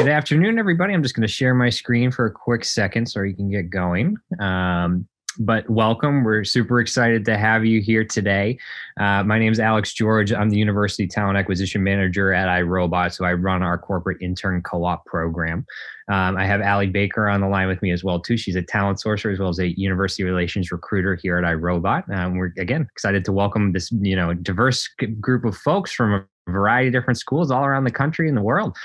afternoon, everybody. I'm just going to share my screen for a quick second so you can get going. But welcome. We're super excited to have you here today. My name is Alex George. I'm the University Talent Acquisition Manager at Irobot, so I run our corporate intern co-op program. I have Allie Baker on the line with me as well, too. She's a talent sourcer as well as a university relations recruiter here at Irobot. We're, again, excited to welcome this diverse group of folks from a variety of different schools all around the country and the world.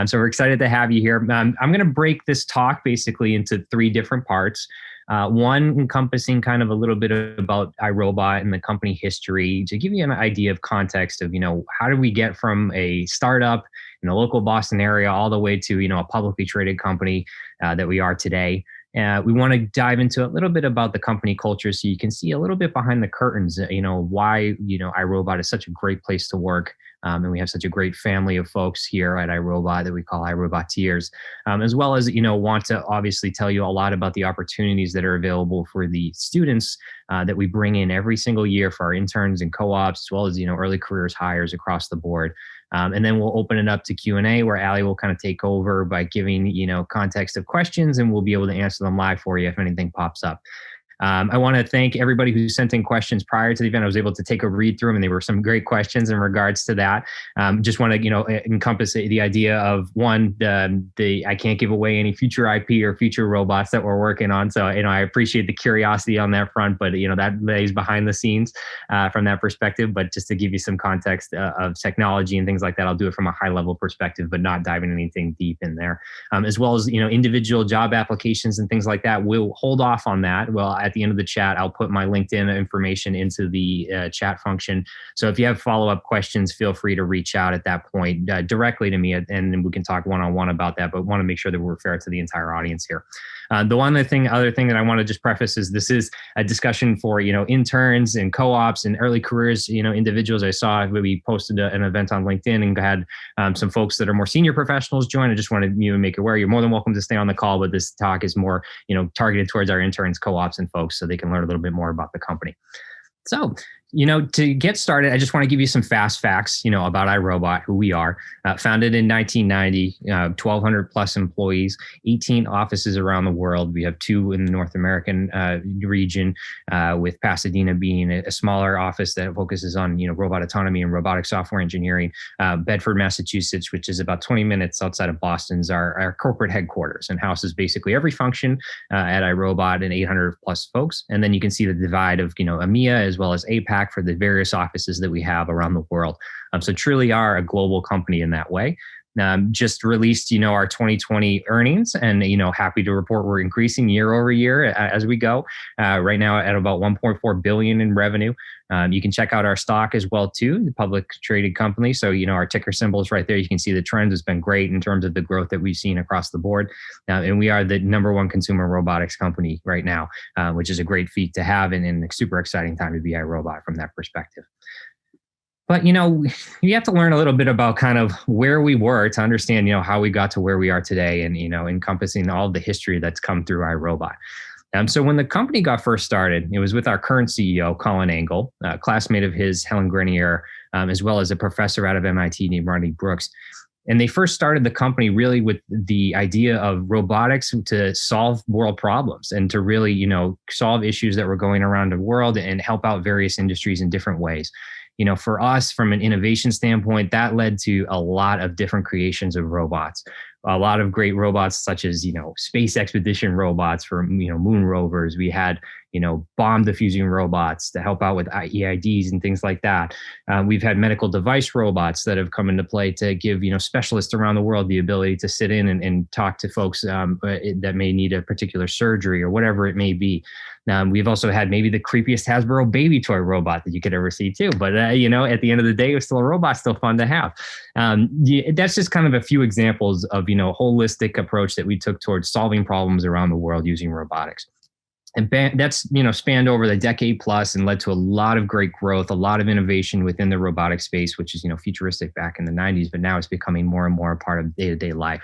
So we're excited to have you here. I'm going to break this talk basically into three different parts. One encompassing kind of a little bit about Irobot and the company history to give you an idea of context of, how did we get from a startup in the local Boston area all the way to, a publicly traded company that we are today. We want to dive into a little bit about the company culture so you can see a little bit behind the curtains, why, Irobot is such a great place to work. And we have such a great family of folks here at Irobot that we call Iroboteers, as well as, want to obviously tell you a lot about the opportunities that are available for the students that we bring in every single year for our interns and co-ops, as well as, early careers hires across the board. And then we'll open it up to Q&A where Allie will kind of take over by giving, context of questions, and we'll be able to answer them live for you if anything pops up. I want to thank everybody who sent in questions prior to the event. I was able to take a read through them, and they were some great questions in regards to that. Just want to, encompass the idea of one, I can't give away any future IP or future robots that we're working on. So, I appreciate the curiosity on that front, but, that lays behind the scenes from that perspective. But just to give you some context of technology and things like that, I'll do it from a high level perspective, but not diving anything deep in there. As well as, individual job applications and things like that. We'll hold off on that. Well, at the end of the chat, I'll put my LinkedIn information into the chat function. So if you have follow-up questions, feel free to reach out at that point directly to me, and we can talk one-on-one about that, but want to make sure that we're fair to the entire audience here. The other thing that I want to just preface is this is a discussion for, interns and co-ops and early careers, individuals. I saw we posted an event on LinkedIn and had some folks that are more senior professionals join. I just wanted to make you aware you're more than welcome to stay on the call, but this talk is more, targeted towards our interns, co-ops, and folks so they can learn a little bit more about the company. So, to get started, I just want to give you some fast facts, about Irobot, who we are. Founded in 1990, 1,200 plus employees, 18 offices around the world. We have 2 in the North American region, with Pasadena being a smaller office that focuses on, robot autonomy and robotic software engineering. Bedford, Massachusetts, which is about 20 minutes outside of Boston, is our corporate headquarters and houses basically every function at Irobot and 800 plus folks. And then you can see the divide of, EMEA as well as APAC for the various offices that we have around the world. So truly are a global company in that way. Just released, our 2020 earnings, and, happy to report we're increasing year over year as we go. Right now at about 1.4 billion in revenue. You can check out our stock as well too, the public traded company. So, our ticker symbol is right there. You can see the trend has been great in terms of the growth that we've seen across the board. And we are the #1 consumer robotics company right now, which is a great feat to have and a super exciting time to be Irobot from that perspective. But, you have to learn a little bit about kind of where we were to understand, how we got to where we are today and, encompassing all the history that's come through Irobot. So when the company got first started, it was with our current CEO, Colin Angle, a classmate of his, Helen Grenier, as well as a professor out of MIT named Ronnie Brooks. And they first started the company really with the idea of robotics to solve world problems and to really, solve issues that were going around the world and help out various industries in different ways. For us, from an innovation standpoint, that led to a lot of different creations of robots. A lot of great robots, such as, space expedition robots for, moon rovers. We had, bomb diffusing robots to help out with EIDs and things like that. We've had medical device robots that have come into play to give, specialists around the world the ability to sit in and talk to folks that may need a particular surgery or whatever it may be. We've also had maybe the creepiest Hasbro baby toy robot that you could ever see too. But, at the end of the day, it was still a robot, still fun to have. That's just kind of a few examples of, holistic approach that we took towards solving problems around the world using robotics. And that's, spanned over the decade plus and led to a lot of great growth, a lot of innovation within the robotic space, which is, futuristic back in the 90s, but now it's becoming more and more a part of day-to-day life.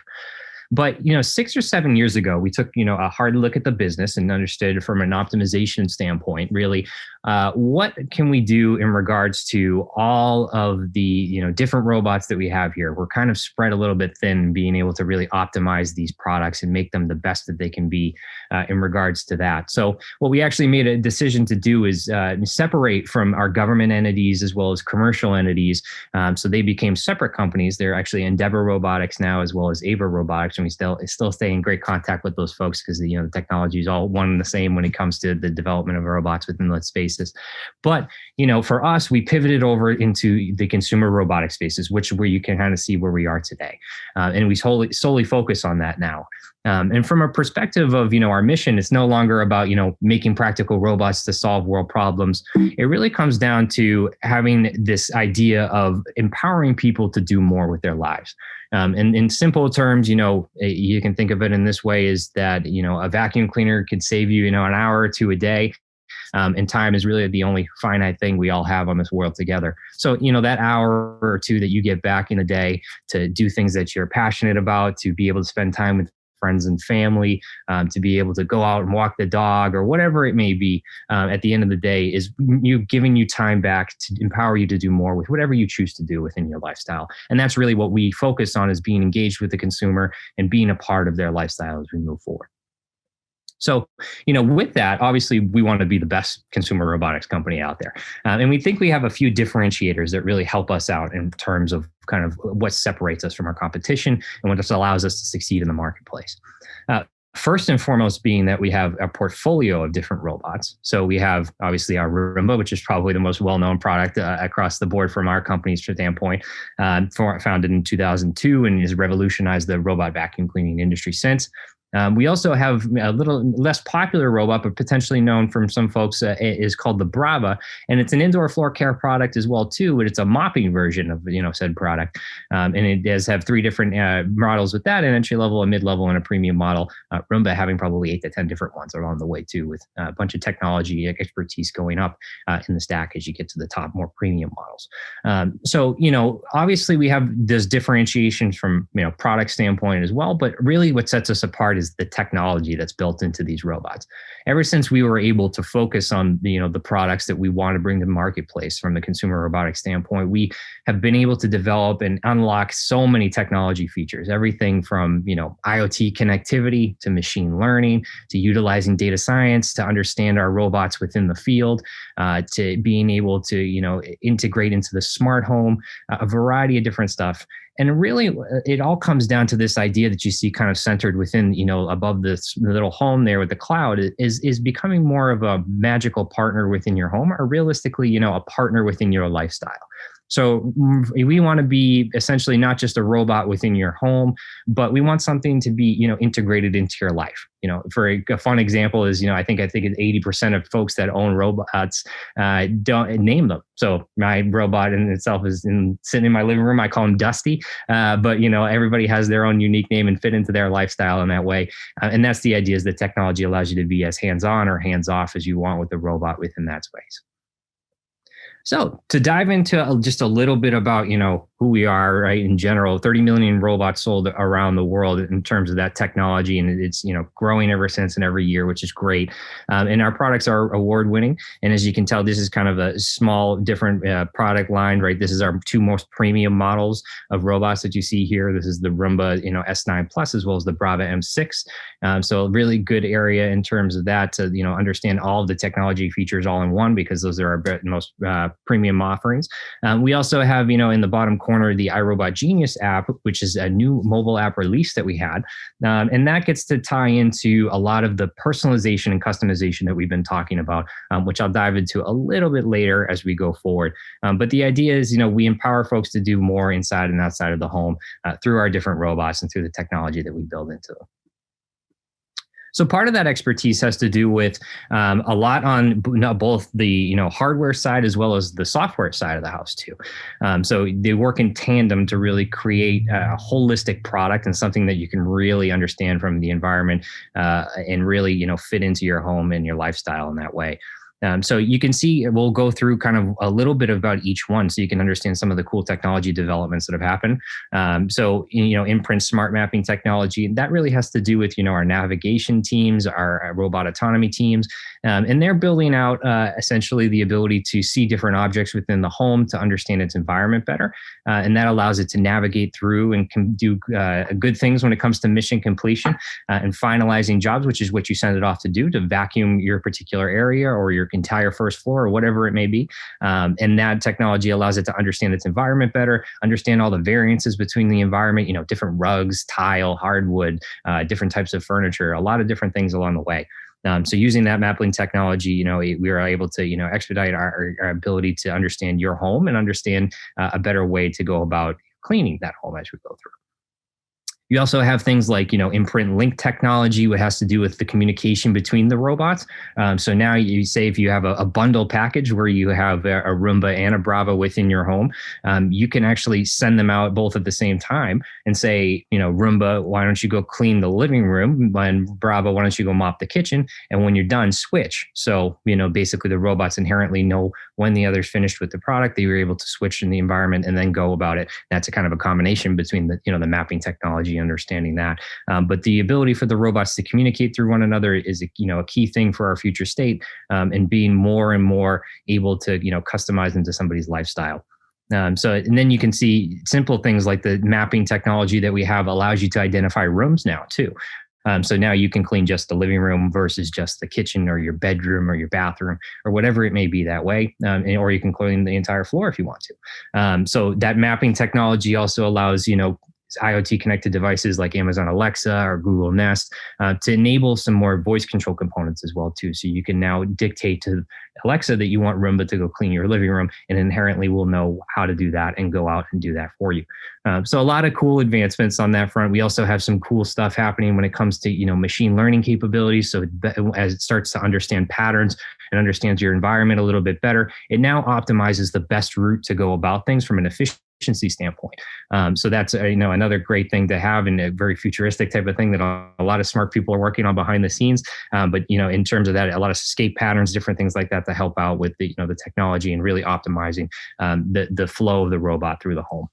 But, 6 or 7 years ago, we took, a hard look at the business and understood from an optimization standpoint, really what can we do in regards to all of the different robots that we have here? We're kind of spread a little bit thin, being able to really optimize these products and make them the best that they can be in regards to that. So what we actually made a decision to do is separate from our government entities as well as commercial entities. So they became separate companies. They're actually Endeavor Robotics now, as well as Ava Robotics, and we still stay in great contact with those folks because the technology is all one and the same when it comes to the development of robots within those spaces. But for us, we pivoted over into the consumer robotic spaces, where you can kind of see where we are today, and we solely focus on that now. And from a perspective of our mission, it's no longer about making practical robots to solve world problems. It really comes down to having this idea of empowering people to do more with their lives. And in simple terms, you can think of it in this way: is that a vacuum cleaner could save you an hour or two a day. And time is really the only finite thing we all have on this world together. So, that hour or two that you get back in the day to do things that you're passionate about, to be able to spend time with friends and family, to be able to go out and walk the dog or whatever it may be, at the end of the day is giving you time back to empower you to do more with whatever you choose to do within your lifestyle. And that's really what we focus on, is being engaged with the consumer and being a part of their lifestyle as we move forward. So, with that, obviously, we want to be the best consumer robotics company out there. And we think we have a few differentiators that really help us out in terms of kind of what separates us from our competition and what just allows us to succeed in the marketplace. First and foremost being that we have a portfolio of different robots. So we have obviously our Roomba, which is probably the most well-known product across the board from our company's standpoint, founded in 2002 and has revolutionized the robot vacuum cleaning industry since. We also have a little less popular robot, but potentially known from some folks, is called the Braava, and it's an indoor floor care product as well too. But it's a mopping version of said product, and it does have three different models with that: an entry level, a mid level, and a premium model. Roomba having probably 8 to 10 different ones along the way too, with a bunch of technology expertise going up in the stack as you get to the top, more premium models. So obviously we have this differentiation from product standpoint as well, but really what sets us apart is the technology that's built into these robots. Ever since we were able to focus on the products that we want to bring to the marketplace from the consumer robotics standpoint, we have been able to develop and unlock so many technology features, everything from IoT connectivity to machine learning to utilizing data science to understand our robots within the field, to being able to integrate into the smart home, a variety of different stuff. And really, it all comes down to this idea that you see kind of centered within, above this little home there with the cloud, is becoming more of a magical partner within your home, or realistically, a partner within your lifestyle. So we want to be essentially not just a robot within your home, but we want something to be, integrated into your life. For a fun example is, I think it's 80% of folks that own robots don't name them. So my robot in itself is sitting in my living room. I call him Dusty, but everybody has their own unique name and fit into their lifestyle in that way. And that's the idea, is that technology allows you to be as hands-on or hands-off as you want with the robot within that space. So to dive into just a little bit about, who we are, right, in general, 30 million robots sold around the world in terms of that technology. And it's, growing ever since and every year, which is great. And our products are award winning. And as you can tell, this is kind of a small, different product line, right? This is our two most premium models of robots that you see here. This is the Roomba, S9 Plus, as well as the Braava M6. So a really good area in terms of that to, understand all of the technology features all in one, because those are our most premium offerings. We also have, in the bottom corner, the Irobot Genius App, which is a new mobile app release that we had. And that gets to tie into a lot of the personalization and customization that we've been talking about, which I'll dive into a little bit later as we go forward. But the idea is, we empower folks to do more inside and outside of the home through our different robots and through the technology that we build into them. So part of that expertise has to do with a lot on both the hardware side as well as the software side of the house too. So they work in tandem to really create a holistic product and something that you can really understand from the environment and really fit into your home and your lifestyle in that way. So you can see we'll go through kind of a little bit about each one so you can understand some of the cool technology developments that have happened. So, Imprint smart mapping technology, that really has to do with, our navigation teams, our robot autonomy teams, and they're building out essentially the ability to see different objects within the home to understand its environment better. And that allows it to navigate through and can do good things when it comes to mission completion and finalizing jobs, which is what you send it off to do, to vacuum your particular area or your entire first floor or whatever it may be. And that technology allows it to understand its environment better, understand all the variances between the environment, different rugs, tile, hardwood, different types of furniture, a lot of different things along the way. So using that mapping technology, we are able to, expedite our ability to understand your home and understand a better way to go about cleaning that home as we go through. You also have things like, Imprint link technology, what has to do with the communication between the robots. So now you say if you have a bundle package where you have a Roomba and a Braava within your home, you can actually send them out both at the same time and say, Roomba, why don't you go clean the living room? And Braava, why don't you go mop the kitchen? And when you're done, switch. So, basically the robots inherently know when the other's finished with the product, that you're able to switch in the environment and then go about it. That's a kind of a combination between the mapping technology, understanding that. But the ability for the robots to communicate through one another is a key thing for our future state, and being more and more able to customize into somebody's lifestyle. And then you can see simple things like the mapping technology that we have allows you to identify rooms now too. So now you can clean just the living room versus just the kitchen or your bedroom or your bathroom or whatever it may be that way. Or you can clean the entire floor if you want to. So that mapping technology also allows, IoT connected devices like Amazon Alexa or Google Nest to enable some more voice control components as well too. So you can now dictate to Alexa that you want Roomba to go clean your living room, and inherently will know how to do that and go out and do that for you. So a lot of cool advancements on that front. We also have some cool stuff happening when it comes to machine learning capabilities. So as it starts to understand patterns and understands your environment a little bit better, it now optimizes the best route to go about things from an efficiency standpoint. So that's another great thing to have, and a very futuristic type of thing that a lot of smart people are working on behind the scenes. But in terms of that, a lot of escape patterns, different things like that to help out with the technology and really optimizing the flow of the robot through the home.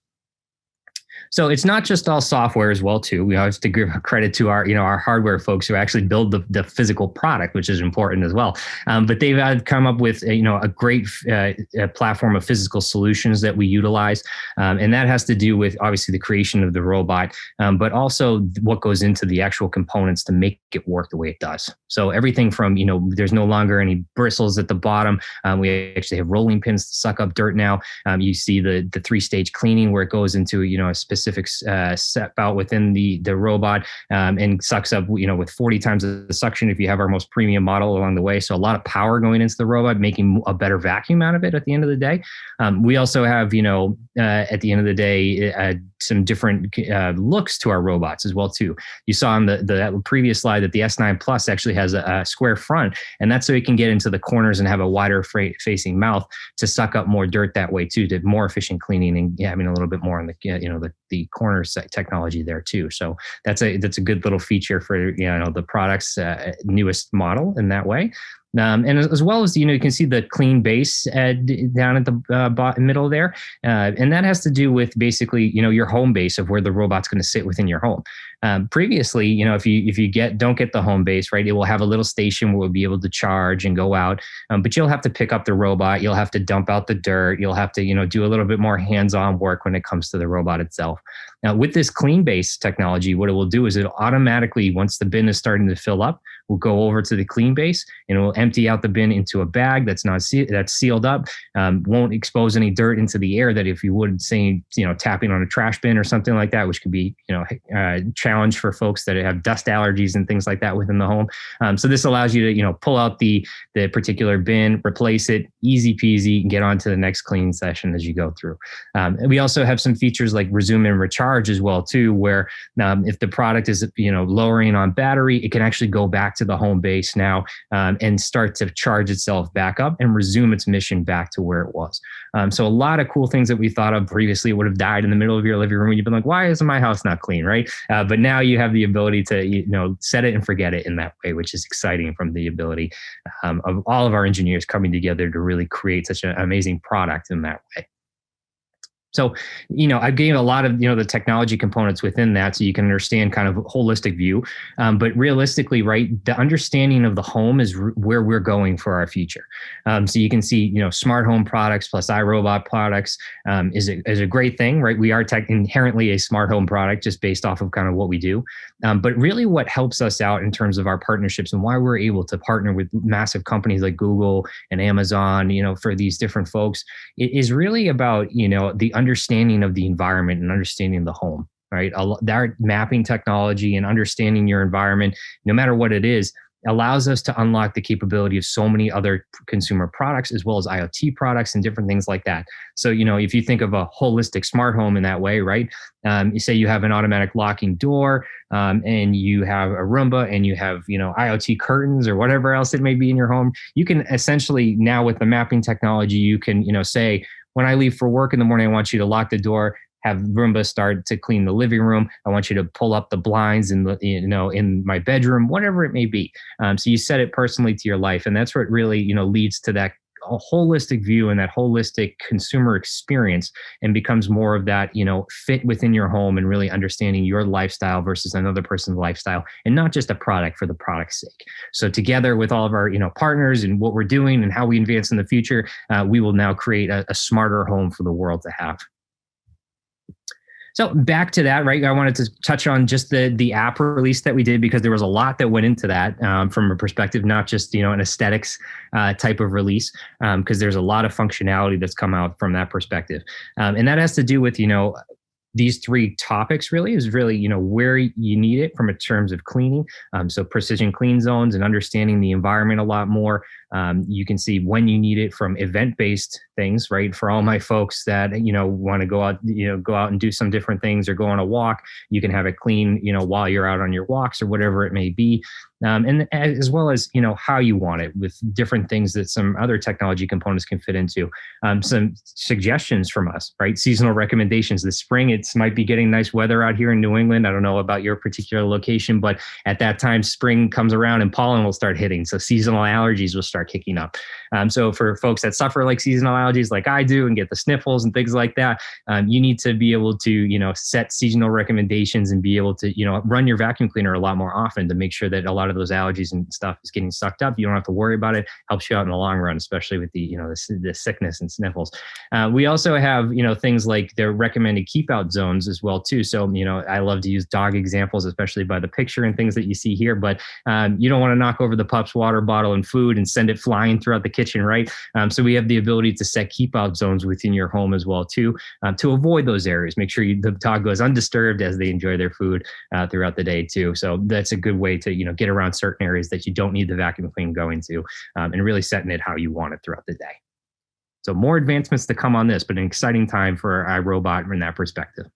So it's not just all software as well too. We always have to give credit to our hardware folks who actually build the physical product, which is important as well. But they've come up with a great platform of physical solutions that we utilize, and that has to do with obviously the creation of the robot, but also what goes into the actual components to make it work the way it does. So everything from there's no longer any bristles at the bottom. We actually have rolling pins to suck up dirt now. You see the 3-stage cleaning where it goes into a specific set out within the robot, and sucks up with 40 times the suction if you have our most premium model along the way. So a lot of power going into the robot, making a better vacuum out of it at the end of the day. We also have at the end of the day some different looks to our robots as well too. You saw on the previous slide that the S9 Plus actually has a square front, and that's so it can get into the corners and have a wider facing mouth to suck up more dirt that way too, to more efficient cleaning and having a little bit more on the corners technology there too. So that's a good little feature for the product's newest model in that way. And as well as, you can see the clean base down at the middle there. And that has to do with basically, your home base of where the robot's going to sit within your home. Previously, if you don't get the home base, right, it will have a little station where we'll be able to charge and go out. But you'll have to pick up the robot. You'll have to dump out the dirt. You'll have to, do a little bit more hands-on work when it comes to the robot itself. Now, with this clean base technology, what it will do is it'll automatically, once the bin is starting to fill up, we'll go over to the clean base and it will empty out the bin into a bag that's sealed up, won't expose any dirt into the air that if you would say, tapping on a trash bin or something like that, which could be, a challenge for folks that have dust allergies and things like that within the home. So this allows you to, pull out the particular bin, replace it, easy peasy, and get on to the next cleaning session as you go through. And we also have some features like resume and recharge as well too, where if the product is, lowering on battery, it can actually go back to the home base now and start to charge itself back up and resume its mission back to where it was. So a lot of cool things that we thought of previously would have died in the middle of your living room. You've been like, why isn't my house not clean, right? But but now you have the ability to, set it and forget it in that way, which is exciting from the ability of all of our engineers coming together to really create such an amazing product in that way. So, I gave a lot of, the technology components within that so you can understand kind of a holistic view. But realistically, right, the understanding of the home is where we're going for our future. So you can see, smart home products plus iRobot products is a great thing, right? We are inherently a smart home product just based off of kind of what we do. But really what helps us out in terms of our partnerships and why we're able to partner with massive companies like Google and Amazon, for these different folks, it is really about, the understanding of the environment and understanding the home, right? That mapping technology and understanding your environment, no matter what it is, allows us to unlock the capability of so many other consumer products as well as IoT products and different things like that. So, if you think of a holistic smart home in that way, right? You say you have an automatic locking door and you have a Roomba and you have, IoT curtains or whatever else it may be in your home. You can essentially now with the mapping technology, you can, say, when I leave for work in the morning, I want you to lock the door, have Roomba start to clean the living room. I want you to pull up the blinds in in my bedroom, whatever it may be. So you set it personally to your life. And that's what really, leads to that holistic view and that holistic consumer experience and becomes more of that, fit within your home and really understanding your lifestyle versus another person's lifestyle and not just a product for the product's sake. So together with all of our, partners and what we're doing and how we advance in the future, we will now create a smarter home for the world to have. So back to that, right? I wanted to touch on just the app release that we did because there was a lot that went into that from a perspective, not just, an aesthetics type of release, because there's a lot of functionality that's come out from that perspective. And that has to do with, these three topics really is really, where you need it from in terms of cleaning. So precision clean zones and understanding the environment a lot more. You can see when you need it from event-based things, right? For all my folks that, want to go out and do some different things or go on a walk, you can have it clean, while you're out on your walks or whatever it may be. And as well as, how you want it with different things that some other technology components can fit into. Some suggestions from us, right? Seasonal recommendations. This spring, it might be getting nice weather out here in New England. I don't know about your particular location, but at that time, spring comes around and pollen will start hitting. So seasonal allergies will start kicking up. So for folks that suffer like seasonal allergies like I do and get the sniffles and things like that, you need to be able to, set seasonal recommendations and be able to, run your vacuum cleaner a lot more often to make sure that a lot of those allergies and stuff is getting sucked up. You don't have to worry about it. Helps you out in the long run, especially with the, the sickness and sniffles. We also have, things like the recommended keep out zones as well too. So, I love to use dog examples, especially by the picture and things that you see here, but you don't want to knock over the pup's water bottle and food and send it flying throughout the kitchen, right? So we have the ability to set keep out zones within your home as well too, to avoid those areas. Make sure the dog goes undisturbed as they enjoy their food throughout the day too. So that's a good way to, get around certain areas that you don't need the vacuum clean going to, and really setting it how you want it throughout the day. So more advancements to come on this, but an exciting time for iRobot from that perspective.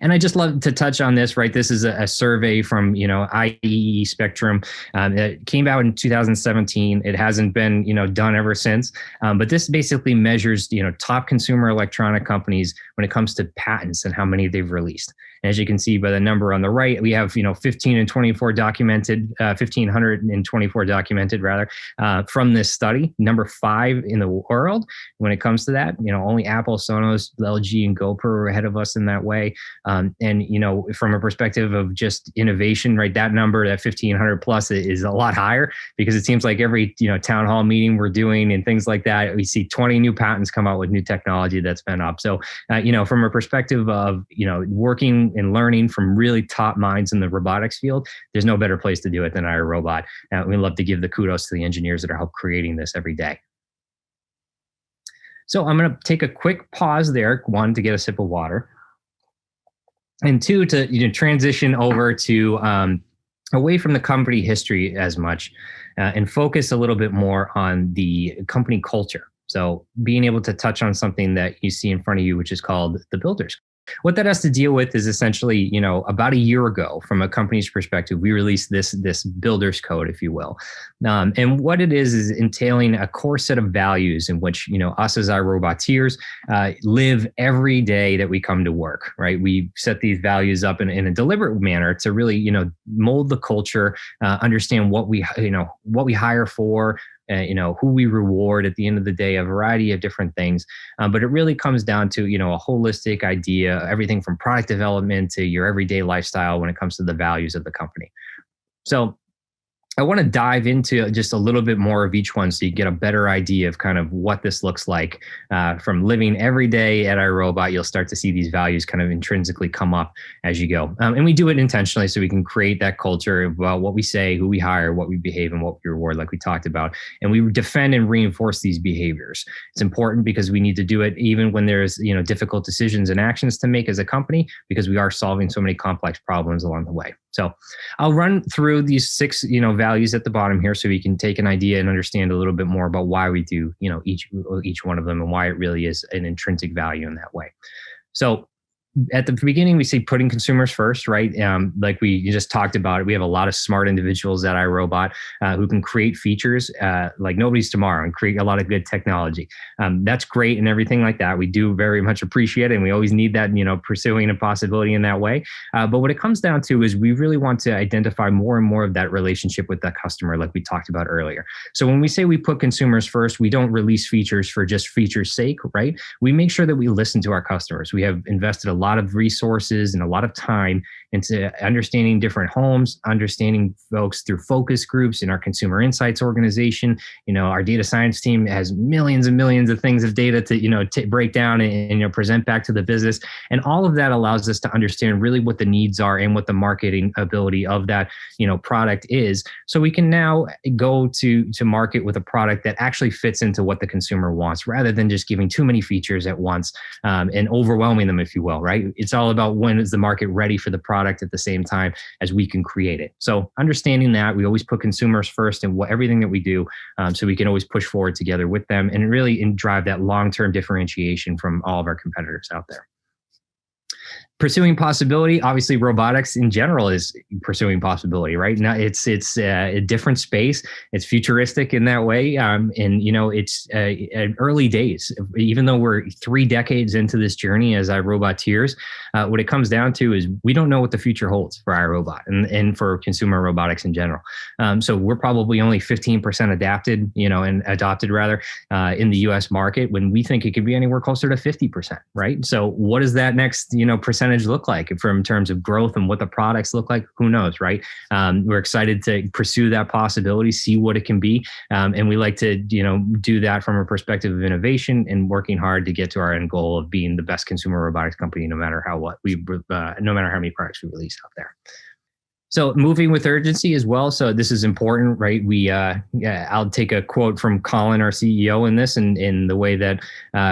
And I just love to touch on this, right? This is a survey from, IEE Spectrum. It came out in 2017. It hasn't been, done ever since. But this basically measures, top consumer electronic companies when it comes to patents and how many they've released. And as you can see by the number on the right, we have, 1524 documented, 1,524 documented rather, from this study. Number 5 in the world when it comes to that. Only Apple, Sonos, LG, and GoPro are ahead of us in that way. And, from a perspective of just innovation, right, that number, that 1,500 plus is a lot higher because it seems like every, town hall meeting we're doing and things like that, we see 20 new patents come out with new technology that's been up. So, from a perspective of, working and learning from really top minds in the robotics field, there's no better place to do it than iRobot. We love to give the kudos to the engineers that are help creating this every day. So I'm going to take a quick pause there, 1, to get a sip of water, and 2, to transition over to away from the company history as much and focus a little bit more on the company culture. So being able to touch on something that you see in front of you, which is called the Builders What that has to deal with is essentially, about a year ago, from a company's perspective, we released this builder's code, if you will. And what it is entailing a core set of values in which, us as iRoboters live every day that we come to work, right? We set these values up in a deliberate manner to really, mold the culture, understand what we hire for, who we reward at the end of the day, a variety of different things. But it really comes down to, a holistic idea, everything from product development to your everyday lifestyle when it comes to the values of the company. So I want to dive into just a little bit more of each one so you get a better idea of kind of what this looks like from living every day at iRobot. You'll start to see these values kind of intrinsically come up as you go. And we do it intentionally so we can create that culture about what we say, who we hire, what we behave, and what we reward, like we talked about. And we defend and reinforce these behaviors. It's important because we need to do it even when there's, difficult decisions and actions to make as a company, because we are solving so many complex problems along the way. So I'll run through these 6, values at the bottom here so we can take an idea and understand a little bit more about why we do, each one of them and why it really is an intrinsic value in that way. So at the beginning, we say putting consumers first, right? Like we just talked about it. We have a lot of smart individuals at iRobot who can create features like nobody's tomorrow and create a lot of good technology. That's great and everything like that. We do very much appreciate it, and we always need that, pursuing a possibility in that way. But what it comes down to is we really want to identify more and more of that relationship with that customer, like we talked about earlier. So when we say we put consumers first, we don't release features for just features' sake, right? We make sure that we listen to our customers. We have invested a lot of resources and a lot of time into understanding different homes, understanding folks through focus groups in our consumer insights organization. Our data science team has millions and millions of things of data to, break down and present back to the business. And all of that allows us to understand really what the needs are and what the marketing ability of that, product is. So we can now go to market with a product that actually fits into what the consumer wants, rather than just giving too many features at once and overwhelming them, if you will, right? It's all about when is the market ready for the product at the same time as we can create it. So understanding that, we always put consumers first in everything that we do, so we can always push forward together with them and really drive that long-term differentiation from all of our competitors out there. Pursuing possibility, obviously robotics in general is pursuing possibility, right? Now it's a different space. It's futuristic in that way. And it's early days. Even though we're 3 decades into this journey as iRoboters, what it comes down to is we don't know what the future holds for iRobot and for consumer robotics in general. So we're probably only 15% adapted, and adopted rather, in the US market, when we think it could be anywhere closer to 50%, right? So what does that next, percentage look like from terms of growth and what the products look like? Who knows, right? We're excited to pursue that possibility, see what it can be. And we like to, do that from a perspective of innovation and working hard to get to our end goal of being the best consumer robotics company, no matter how many products we release out there. So moving with urgency as well. So this is important, right? I'll take a quote from Colin, our CEO, in this, and in the way that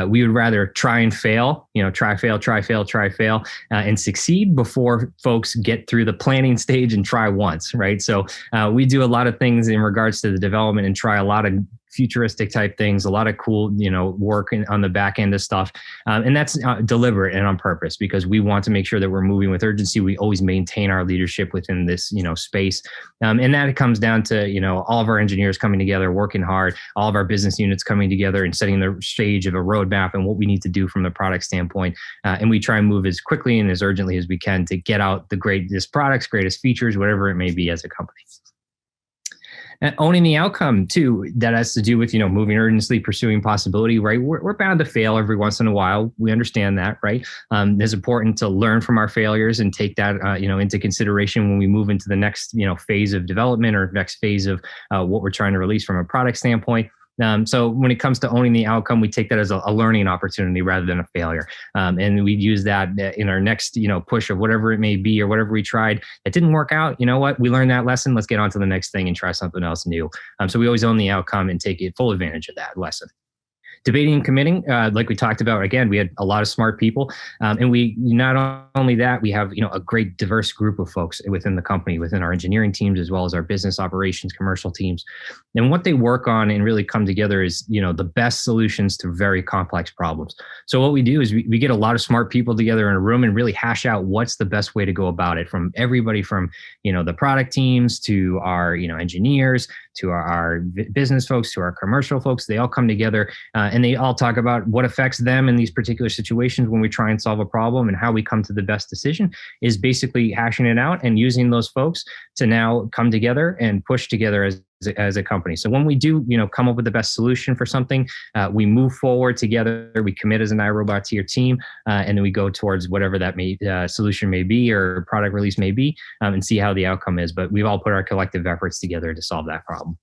we would rather try and fail, try, fail, and succeed before folks get through the planning stage and try once, right? So we do a lot of things in regards to the development and try a lot of futuristic type things, a lot of cool, work on the back end of stuff. And that's deliberate and on purpose, because we want to make sure that we're moving with urgency. We always maintain our leadership within this, space. And that comes down to, all of our engineers coming together, working hard, all of our business units coming together and setting the stage of a roadmap and what we need to do from the product standpoint. And we try and move as quickly and as urgently as we can to get out the greatest products, greatest features, whatever it may be as a company. And owning the outcome too, that has to do with, moving urgency, pursuing possibility, right? We're bound to fail every once in a while. We understand that, right? It's important to learn from our failures and take that, into consideration when we move into the next, phase of development or next phase of what we're trying to release from a product standpoint. So when it comes to owning the outcome, we take that as a learning opportunity rather than a failure. And we use that in our next, push of whatever it may be or whatever we tried that didn't work out. You know what? We learned that lesson. Let's get on to the next thing and try something else new. So we always own the outcome and take full advantage of that lesson. Debating and committing, like we talked about, again, we had a lot of smart people, and we not only that, we have a great diverse group of folks within the company, within our engineering teams, as well as our business operations, commercial teams. And what they work on and really come together is the best solutions to very complex problems. So what we do is we get a lot of smart people together in a room and really hash out what's the best way to go about it. From everybody from the product teams to our engineers to our business folks to our commercial folks, they all come together and they all talk about what affects them in these particular situations when we try and solve a problem, and how we come to the best decision is basically hashing it out and using those folks to now come together and push together as a company. So when we do, come up with the best solution for something, we move forward together, we commit as an iRobot to your team, and then we go towards whatever that solution may be or product release may be, and see how the outcome is. But we've all put our collective efforts together to solve that problem.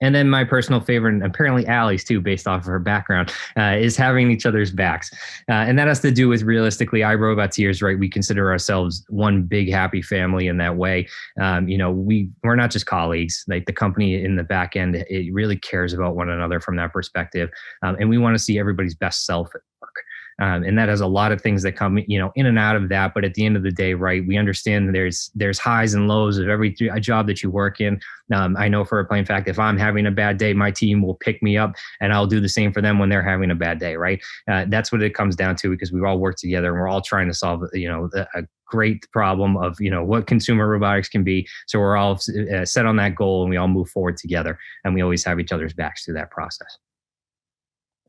And then my personal favorite, and apparently Allie's too, based off of her background, is having each other's backs. And that has to do with, realistically, iRoboters, right? We consider ourselves one big happy family in that way. We're not just colleagues. Like, the company in the back end, it really cares about one another from that perspective. And we want to see everybody's best self at work. And that has a lot of things that come, in and out of that. But at the end of the day, right, we understand there's highs and lows of every job that you work in. I know for a plain fact, if I'm having a bad day, my team will pick me up, and I'll do the same for them when they're having a bad day, right? That's what it comes down to, because we've all worked together and we're all trying to solve, a great problem of, what consumer robotics can be. So we're all set on that goal, and we all move forward together, and we always have each other's backs through that process.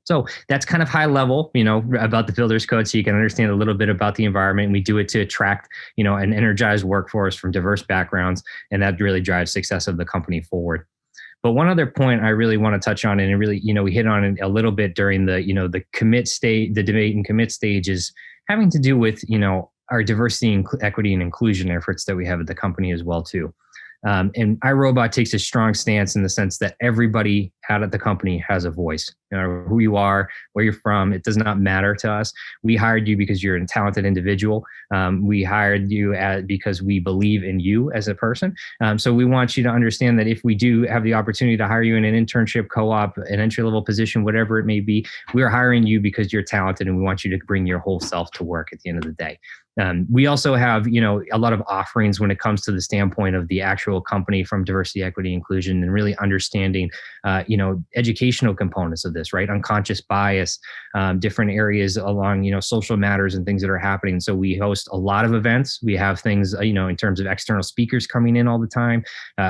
So that's kind of high level, about the Builders Code, so you can understand a little bit about the environment. We do it to attract, an energized workforce from diverse backgrounds, and that really drives success of the company forward. But one other point I really want to touch on, and it really, we hit on it a little bit during the, the commit stage, the debate and commit stage, is having to do with, our diversity and equity and inclusion efforts that we have at the company as well too. And iRobot takes a strong stance in the sense that everybody out at the company has a voice. Who you are, where you're from, it does not matter to us. We hired you because you're a talented individual. We hired you because we believe in you as a person. So we want you to understand that if we do have the opportunity to hire you in an internship, co-op, an entry-level position, whatever it may be, we're hiring you because you're talented, and we want you to bring your whole self to work at the end of the day. We also have, a lot of offerings when it comes to the standpoint of the actual company, from diversity, equity, inclusion, and really understanding, educational components of this, right? Unconscious bias, different areas along, social matters and things that are happening. So we host a lot of events. We have things, in terms of external speakers coming in all the time.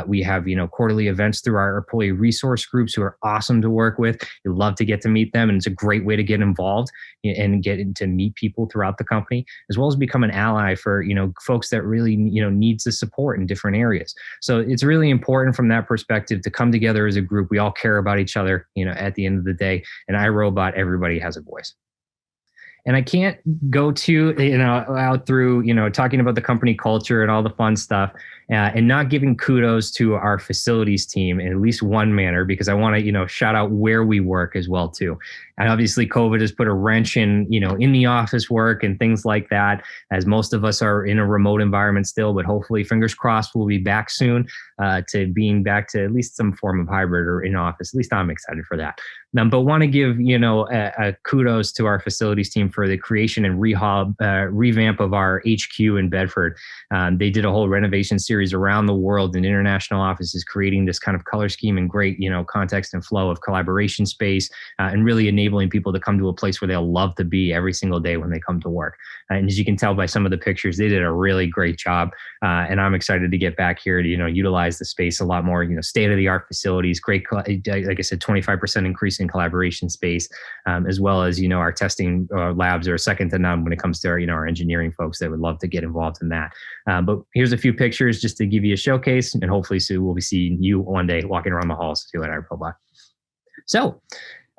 We have, quarterly events through our employee resource groups, who are awesome to work with. You love to get to meet them, and it's a great way to get involved and get to meet people throughout the company, as well as become an ally for, folks that really, needs the support in different areas. So it's really important from that perspective to come together as a group. We all care about each other, at the end of the day. And iRobot, everybody has a voice. And I can't go out through, talking about the company culture and all the fun stuff, and not giving kudos to our facilities team in at least one manner, because I want to, shout out where we work as well too. And obviously COVID has put a wrench in, in the office work and things like that, as most of us are in a remote environment still, but hopefully, fingers crossed, we'll be back soon to being back to at least some form of hybrid or in office. At least I'm excited for that. But want to give, a kudos to our facilities team for the creation and revamp of our HQ in Bedford. They did a whole renovation series around the world in international offices, creating this kind of color scheme and great, context and flow of collaboration space, and really enabling people to come to a place where they'll love to be every single day when they come to work. And as you can tell by some of the pictures, they did a really great job. And I'm excited to get back here to, utilize the space a lot more, state-of-the-art facilities, great, like I said, 25% increase in collaboration space, as well as, our testing labs are second to none when it comes to our engineering folks that would love to get involved in that. But here's a few pictures just to give you a showcase, and hopefully soon we'll be seeing you one day walking around the halls too at iRobot. So,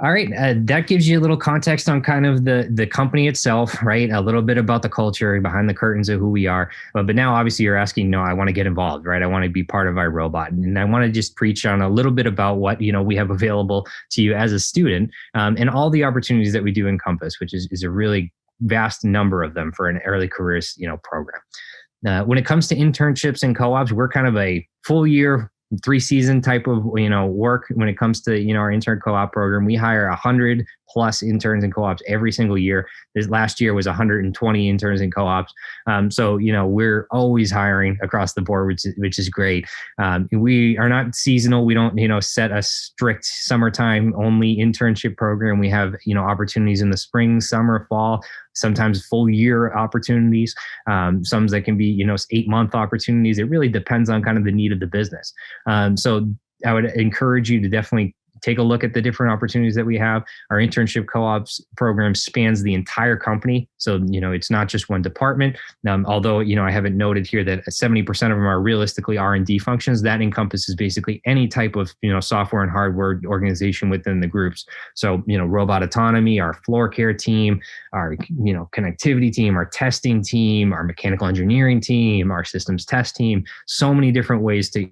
all right, that gives you a little context on kind of the company itself, right? A little bit about the culture behind the curtains of who we are. But now, obviously, you're asking, no, I want to get involved, right? I want to be part of iRobot. And I want to just preach on a little bit about what, we have available to you as a student, and all the opportunities that we do encompass, which is a really vast number of them for an early careers, program. When it comes to internships and co-ops, we're kind of a full year 3-season type of, work when it comes to, our intern co-op program. We hire 100 plus interns and co-ops every single year. This last year was 120 interns and co-ops. So, we're always hiring across the board, which is great. We are not seasonal. We don't, set a strict summertime only internship program. We have, opportunities in the spring, summer, fall, sometimes full year opportunities. Some that can be, 8-month opportunities. It really depends on kind of the need of the business. So I would encourage you to definitely take a look at the different opportunities that we have. Our internship co-ops program spans the entire company. So, it's not just one department. Although, I haven't noted here that 70% of them are realistically R&D functions. That encompasses basically any type of, software and hardware organization within the groups. So, robot autonomy, our floor care team, our, connectivity team, our testing team, our mechanical engineering team, our systems test team, so many different ways to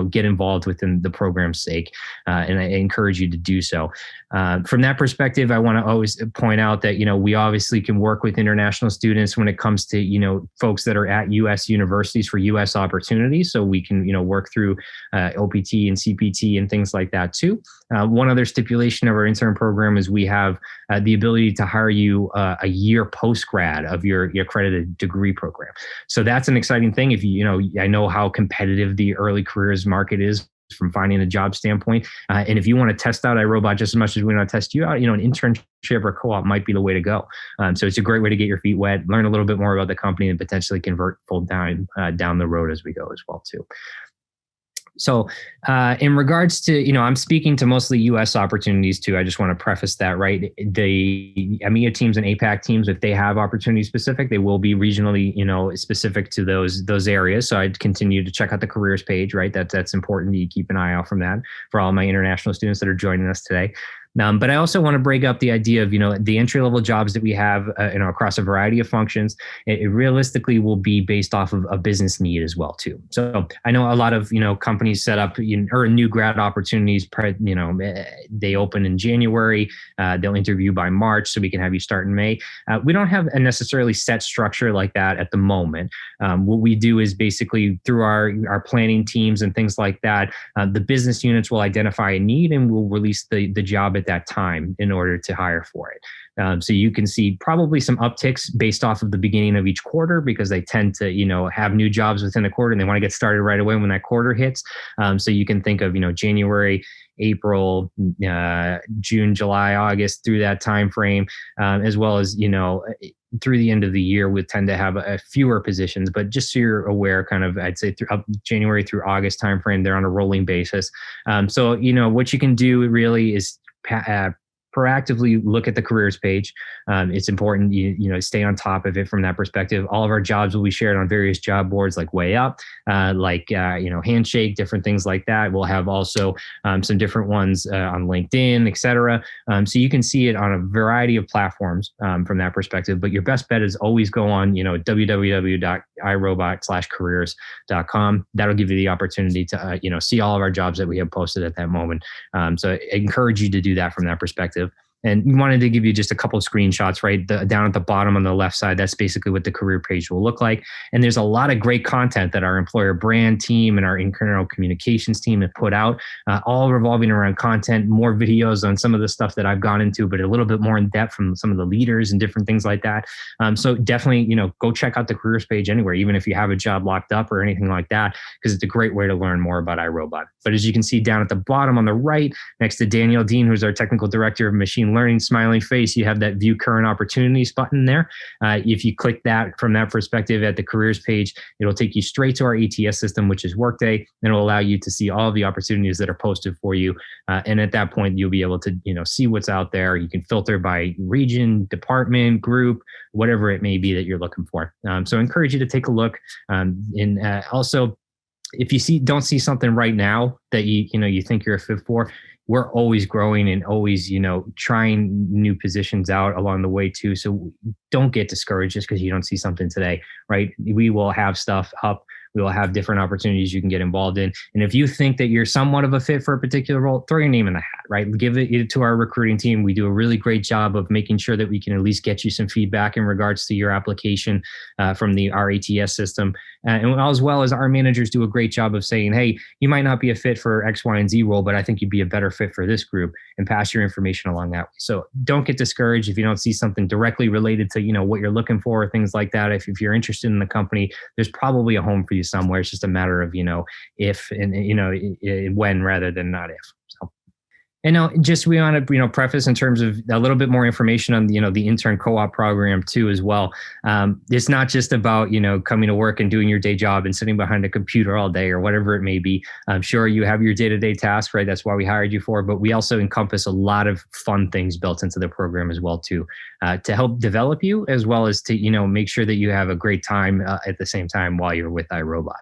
get involved within the program's sake. And I encourage you to do so. From that perspective, I want to always point out that, we obviously can work with international students when it comes to, folks that are at U.S. universities for U.S. opportunities. So we can, work through OPT and CPT and things like that too. One other stipulation of our intern program is we have the ability to hire you a year post-grad of your accredited degree program. So that's an exciting thing. If I know how competitive the early careers market is from finding a job standpoint. And if you want to test out Irobot just as much as we want to test you out, an internship or co-op might be the way to go. So it's a great way to get your feet wet, learn a little bit more about the company, and potentially convert full time down the road as we go as well too. So in regards to, I'm speaking to mostly U.S. opportunities too. I just want to preface that, right? The EMEA teams and APAC teams, if they have opportunity specific, they will be regionally, specific to those areas. So I'd continue to check out the careers page, right? That's important. You keep an eye out from that for all my international students that are joining us today. But I also want to break up the idea of, the entry-level jobs that we have, across a variety of functions. It realistically will be based off of a business need as well, too. So I know a lot of, companies set up or new grad opportunities, they open in January, they'll interview by March so we can have you start in May. We don't have a necessarily set structure like that at the moment. What we do is basically through our planning teams and things like that, the business units will identify a need and we'll release the job at that time in order to hire for it. So you can see probably some upticks based off of the beginning of each quarter because they tend to, have new jobs within the quarter and they want to get started right away when that quarter hits. So you can think of, January, April, June, July, August through that time frame, as well as, through the end of the year, we tend to have fewer positions, but just so you're aware, kind of, I'd say through January through August timeframe, they're on a rolling basis. So, what you can do really is proactively look at the careers page. It's important you stay on top of it from that perspective. All of our jobs will be shared on various job boards like Way Up, Handshake, different things like that. We'll have also some different ones on LinkedIn, et cetera. So you can see it on a variety of platforms from that perspective. But your best bet is always go on www.irobot/careers.com. That'll give you the opportunity to see all of our jobs that we have posted at that moment. So I encourage you to do that from that perspective. And we wanted to give you just a couple of screenshots, right? Down at the bottom on the left side, that's basically what the career page will look like. And there's a lot of great content that our employer brand team and our internal communications team have put out, all revolving around content, more videos on some of the stuff that I've gone into, but a little bit more in depth from some of the leaders and different things like that. So definitely, go check out the careers page anywhere, even if you have a job locked up or anything like that, because it's a great way to learn more about Irobot. But as you can see down at the bottom on the right, next to Danielle Dean, who's our technical director of machine learning, smiling face, you have that view current opportunities button there. If you click that from that perspective at the careers page, it'll take you straight to our ATS system, which is Workday, and it'll allow you to see all of the opportunities that are posted for you. And at that point, you'll be able to see what's out there. You can filter by region, department, group, whatever it may be that you're looking for. So I encourage you to take a look. And also, if you don't see something right now that you think you're a fit for, we're always growing and always, trying new positions out along the way too. So don't get discouraged just because you don't see something today, right? We will have stuff up We will have different opportunities you can get involved in. And if you think that you're somewhat of a fit for a particular role, throw your name in the hat, right? Give it to our recruiting team. We do a really great job of making sure that we can at least get you some feedback in regards to your application from our ATS system. And as well as our managers do a great job of saying, hey, you might not be a fit for X, Y, and Z role, but I think you'd be a better fit for this group, and pass your information along that way. So don't get discouraged if you don't see something directly related to, what you're looking for or things like that. If you're interested in the company, there's probably a home for you somewhere. It's just a matter of, if and when rather than not if. So. And now, just we want to preface in terms of a little bit more information on the intern co-op program too as well. It's not just about coming to work and doing your day job and sitting behind a computer all day or whatever it may be. I'm sure you have your day-to-day tasks, right? That's why we hired you for. But we also encompass a lot of fun things built into the program as well too, to help develop you as well as to make sure that you have a great time at the same time while you're with Irobot.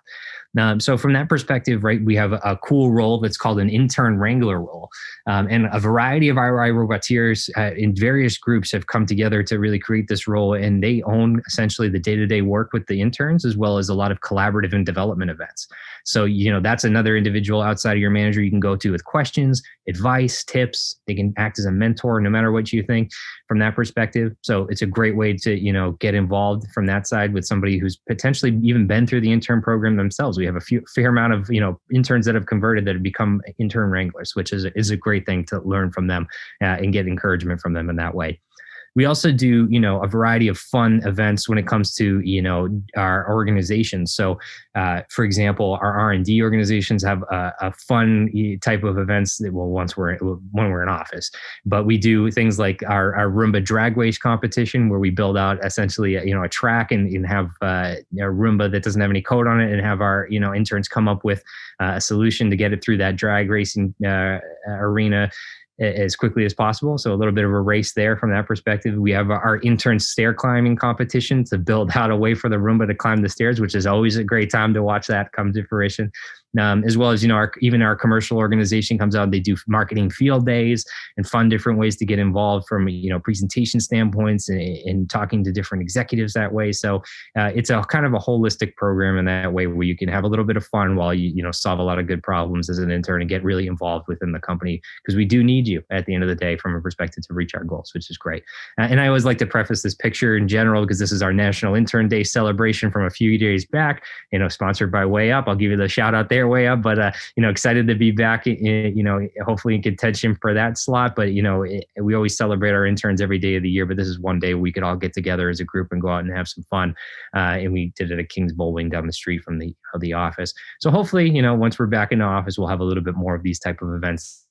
So from that perspective, right, we have a cool role that's called an intern wrangler role. And a variety of iRoboteers in various groups have come together to really create this role. And they own essentially the day-to-day work with the interns, as well as a lot of collaborative and development events. So, that's another individual outside of your manager you can go to with questions, advice, tips. They can act as a mentor no matter what you think from that perspective. So it's a great way to, get involved from that side with somebody who's potentially even been through the intern program themselves. We have a fair amount of, interns that have converted that have become intern wranglers, which is a great thing to learn from them and get encouragement from them in that way. We also do, a variety of fun events when it comes to, our organizations. So, for example, our R&D organizations have a fun type of events that, when we're in office. But we do things like our Roomba drag race competition, where we build out essentially, a track and have a Roomba that doesn't have any code on it, and have our, interns come up with a solution to get it through that drag racing arena as quickly as possible. So a little bit of a race there from that perspective. We have our intern stair climbing competition to build out a way for the Roomba to climb the stairs, which is always a great time to watch that come to fruition. As well as, our commercial organization comes out, they do marketing field days and fun different ways to get involved from, presentation standpoints and talking to different executives that way. So it's a kind of a holistic program in that way, where you can have a little bit of fun while you solve a lot of good problems as an intern and get really involved within the company, because we do need you at the end of the day from a perspective to reach our goals, which is great. And I always like to preface this picture in general, because this is our National Intern Day celebration from a few days back, sponsored by Way Up. I'll give you the shout out there, Way Up, but excited to be back, hopefully in contention for that slot. But we always celebrate our interns every day of the year, but this is one day we could all get together as a group and go out and have some fun. And we did it at King's Bowling down the street from the office. So hopefully, once we're back in the office, we'll have a little bit more of these type of events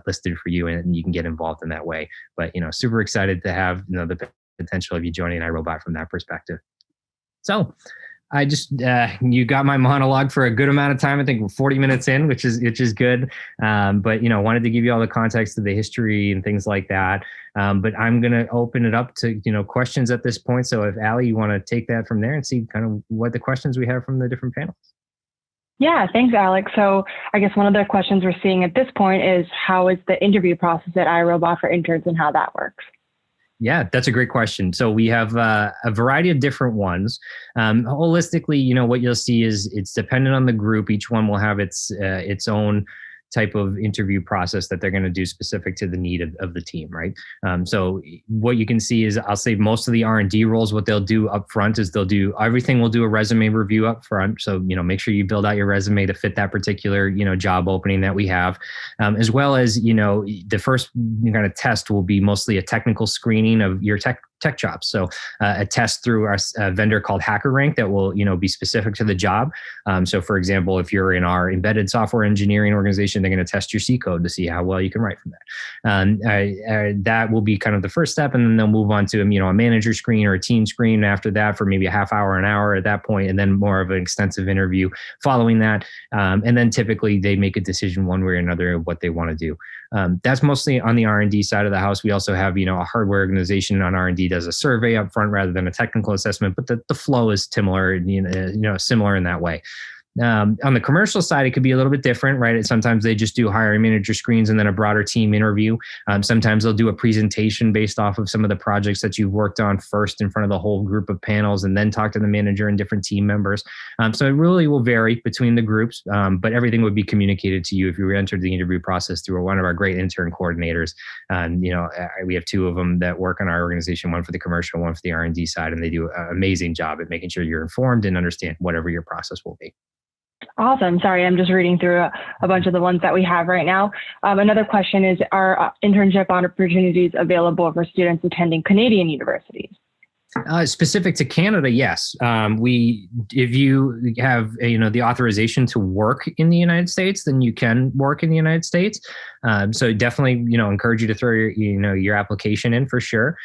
listed for you, and you can get involved in that way. But super excited to have the potential of you joining Irobot from that perspective. So I just you got my monologue for a good amount of time. I think we're 40 minutes in, which is good. But wanted to give you all the context of the history and things like that. But I'm going to open it up to questions at this point. So if Allie, you want to take that from there and see kind of what the questions we have from the different panels. Yeah, thanks, Alex. So I guess one of the questions we're seeing at this point is, how is the interview process at Irobot for interns and how that works? Yeah, that's a great question. So we have a variety of different ones. Holistically, what you'll see is it's dependent on the group. Each one will have its own type of interview process that they're going to do specific to the need of the team, right? So what you can see is, I'll say most of the R&D roles, what they'll do up front is we'll do a resume review up front. So, make sure you build out your resume to fit that particular, job opening that we have, as well as, the first kind of test will be mostly a technical screening of your tech chops. So a test through our vendor called HackerRank that will, be specific to the job. So for example, if you're in our embedded software engineering organization, they're going to test your C code to see how well you can write from that. That will be kind of the first step. And then they'll move on to, a manager screen or a team screen after that for maybe a half hour, an hour at that point, and then more of an extensive interview following that. And then typically they make a decision one way or another of what they want to do. That's mostly on the R&D side of the house. We also have, a hardware organization on R&D does a survey up front rather than a technical assessment, but the flow is similar, similar in that way. On the commercial side, it could be a little bit different, right? Sometimes they just do hiring manager screens and then a broader team interview. Sometimes they'll do a presentation based off of some of the projects that you've worked on first in front of the whole group of panels, and then talk to the manager and different team members. So it really will vary between the groups, but everything would be communicated to you if you entered the interview process through one of our great intern coordinators. We have two of them that work on our organization, one for the commercial, one for the R&D side, and they do an amazing job at making sure you're informed and understand whatever your process will be. Awesome. Sorry, I'm just reading through a bunch of the ones that we have right now. Another question is, are internship opportunities available for students attending Canadian universities? Specific to Canada, yes. If you have the authorization to work in the United States, then you can work in the United States. So definitely, encourage you to throw your application in for sure.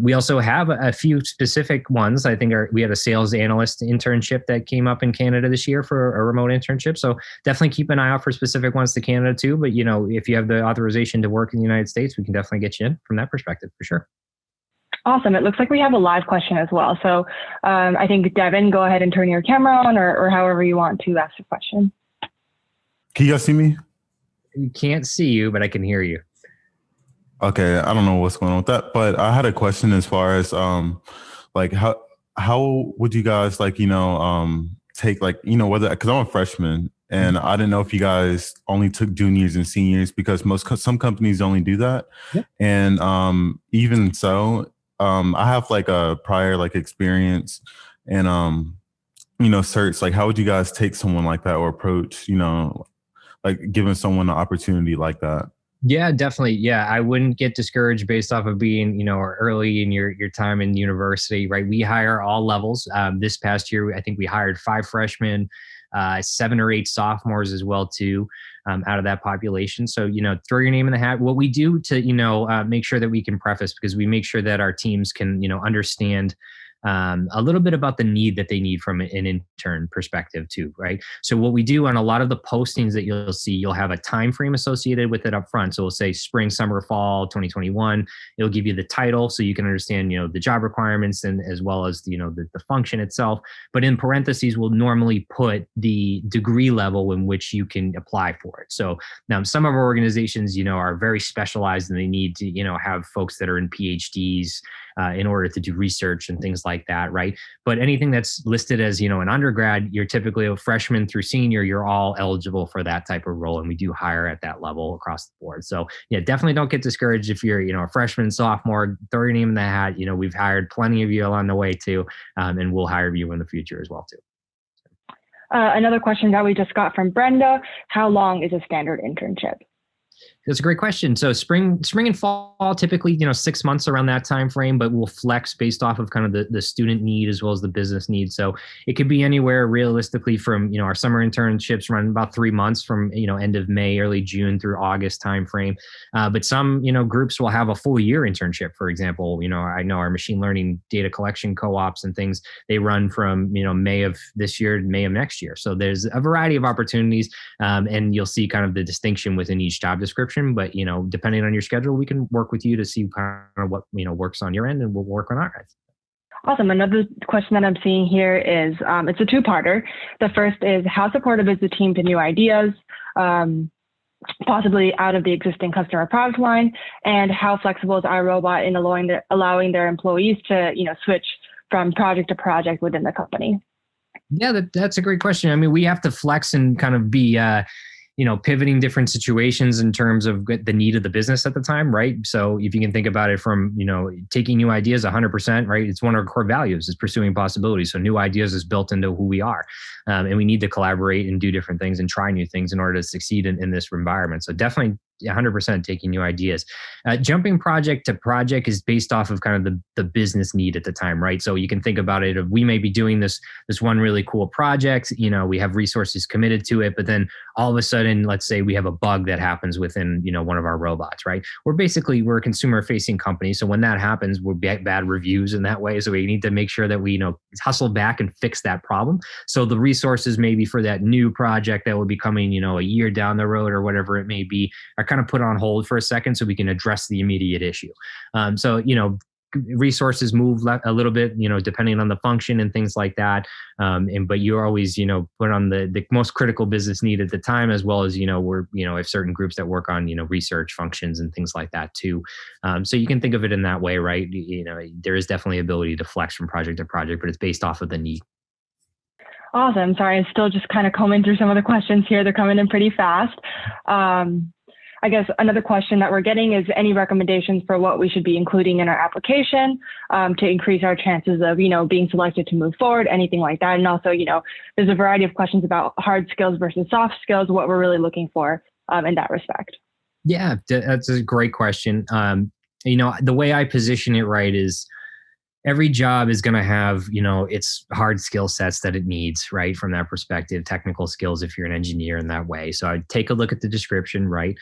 We also have a few specific ones. I think we had a sales analyst internship that came up in Canada this year for a remote internship. So definitely keep an eye out for specific ones to Canada too. But if you have the authorization to work in the United States, we can definitely get you in from that perspective for sure. Awesome. It looks like we have a live question as well. So I think, Devin, go ahead and turn your camera on or however you want to ask the question. Can you guys see me? We can't see you, but I can hear you. Okay. I don't know what's going on with that, but I had a question as far as how would you guys take whether, because I'm a freshman and I didn't know if you guys only took juniors and seniors because some companies only do that. Yeah. And even so, I have a prior experience and certs. How would you guys take someone like that or approach giving someone an opportunity like that? Yeah, definitely. Yeah, I wouldn't get discouraged based off of being, early in your time in university, right? We hire all levels. This past year, I think we hired 5 freshmen, 7 or 8 sophomores as well too, out of that population. So, throw your name in the hat. What we do to, make sure that we can preface, because we make sure that our teams can, understand a little bit about the need that they need from an intern perspective too, right? So what we do on a lot of the postings that you'll see, you'll have a time frame associated with it up front. So we'll say spring, summer, fall 2021. It'll give you the title so you can understand, the job requirements and as well as the function itself. But in parentheses, we'll normally put the degree level in which you can apply for it. So now some of our organizations, are very specialized and they need to, have folks that are in PhDs in order to do research and things like that, right? But anything that's listed as, an undergrad, you're typically a freshman through senior, you're all eligible for that type of role. And we do hire at that level across the board. So yeah, definitely don't get discouraged if you're, a freshman, sophomore, throw your name in the hat. We've hired plenty of you along the way too. And we'll hire you in the future as well too. Another question that we just got from Brenda, how long is a standard internship? That's a great question. So spring and fall, typically, 6 months around that time frame, but we'll flex based off of kind of the student need as well as the business need. So it could be anywhere realistically from, our summer internships run about 3 months from, end of May, early June through August time frame. But some, groups will have a full year internship, for example. I know our machine learning data collection co-ops and things, they run from, May of this year to May of next year. So there's a variety of opportunities and you'll see kind of the distinction within each job description. But, depending on your schedule, we can work with you to see kind of what, works on your end and we'll work on our end. Awesome. Another question that I'm seeing here is, it's a 2-parter. The first is, how supportive is the team to new ideas, possibly out of the existing customer product line? And how flexible is Irobot in allowing their employees to, switch from project to project within the company? Yeah, that's a great question. I mean, we have to flex and kind of be, pivoting different situations in terms of the need of the business at the time, right? So if you can think about it from, taking new ideas 100%, right? It's one of our core values is pursuing possibilities. So new ideas is built into who we are. And we need to collaborate and do different things and try new things in order to succeed in this environment. So definitely 100% taking new ideas. Jumping project to project is based off of kind of the business need at the time, right? So you can think about it of we may be doing this one really cool project, we have resources committed to it, but then all of a sudden, let's say we have a bug that happens within, one of our robots, right? We're a consumer facing company. So when that happens, we'll get bad reviews in that way. So we need to make sure that we, hustle back and fix that problem. So the resources maybe for that new project that will be coming, a year down the road or whatever it may be, are kind of put on hold for a second so we can address the immediate issue. So, resources move a little bit, depending on the function and things like that. But you're always, put on the most critical business need at the time, as well as, if certain groups that work on, research functions and things like that too. So you can think of it in that way, right? There is definitely ability to flex from project to project, but it's based off of the need. Awesome. Sorry, I'm still just kind of combing through some of the questions here. They're coming in pretty fast. I guess another question that we're getting is any recommendations for what we should be including in our application to increase our chances of, being selected to move forward, anything like that. And also, there's a variety of questions about hard skills versus soft skills, what we're really looking for in that respect. Yeah, that's a great question. The way I position it right is every job is going to have, its hard skill sets that it needs, right? From that perspective, technical skills, if you're an engineer in that way. So I'd take a look at the description, right?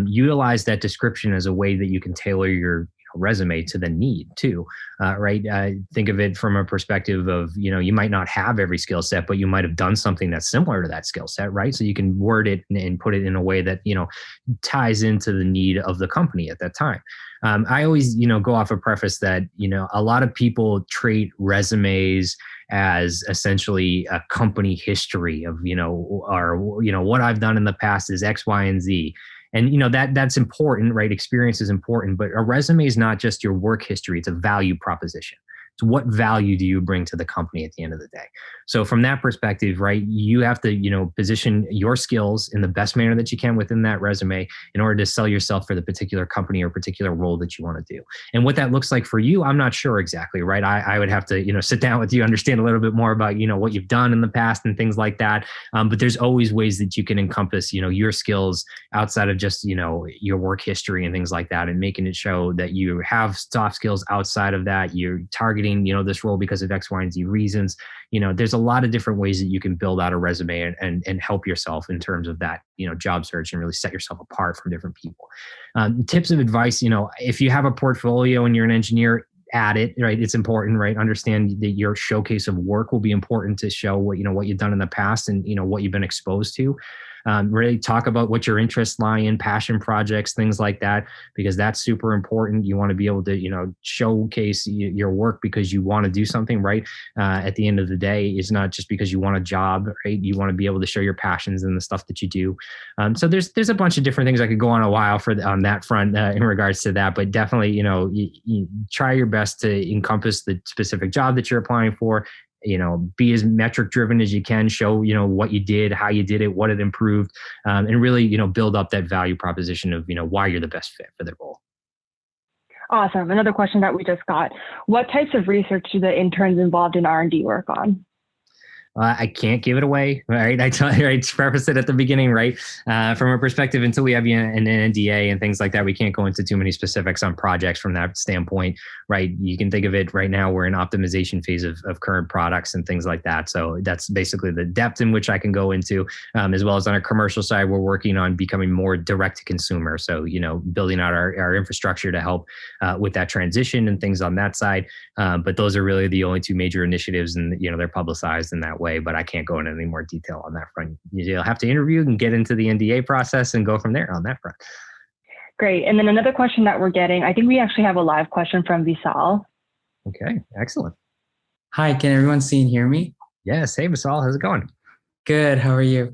Utilize that description as a way that you can tailor your resume to the need too, right? Think of it from a perspective of, you might not have every skill set, but you might have done something that's similar to that skill set, right? So you can word it and put it in a way that, ties into the need of the company at that time. I always, go off a preface that, a lot of people treat resumes as essentially a company history of, what I've done in the past is X, Y, and Z. And, that's important, right? Experience is important, but a resume is not just your work history. It's a value proposition. So what value do you bring to the company at the end of the day? So from that perspective, right, you have to, position your skills in the best manner that you can within that resume in order to sell yourself for the particular company or particular role that you want to do. And what that looks like for you, I'm not sure exactly, right? I would have to, sit down with you, understand a little bit more about, what you've done in the past and things like that. But there's always ways that you can encompass, your skills outside of just, your work history and things like that, and making it show that you have soft skills outside of that. You're targeting, this role because of X, Y, and Z reasons. There's a lot of different ways that you can build out a resume and help yourself in terms of that, job search, and really set yourself apart from different people. Tips of advice, if you have a portfolio and you're an engineer, add it, right? It's important, right? Understand that your showcase of work will be important to show what you've done in the past and, what you've been exposed to. Really talk about what your interests lie in, passion projects, things like that, because that's super important. You want to be able to, showcase your work because you want to do something, right? At the end of the day, it's not just because you want a job, right? You want to be able to show your passions and the stuff that you do. So there's a bunch of different things I could go on a while on that front in regards to that, but definitely, you try your best to encompass the specific job that you're applying for. Be as metric driven as you can, show, what you did, how you did it, what it improved, and really, build up that value proposition of, why you're the best fit for the role. Awesome. Another question that we just got. What types of research do the interns involved in R&D work on? I can't give it away, right? I preface it at the beginning, right? From a perspective, until we have an NDA and things like that, we can't go into too many specifics on projects from that standpoint, right? You can think of it right now, we're in optimization phase of current products and things like that. So that's basically the depth in which I can go into, as well as on our commercial side, we're working on becoming more direct to consumer. So, building out our infrastructure to help with that transition and things on that side. But those are really the only two major initiatives, and, they're publicized in that way. But I can't go into any more detail on that front. You'll have to interview and get into the NDA process and go from there on that front. Great. And then another question that we're getting, I think we actually have a live question from Visal. Okay, excellent. Hi, can everyone see and hear me? Yes. Hey, Visal, how's it going? Good. How are you?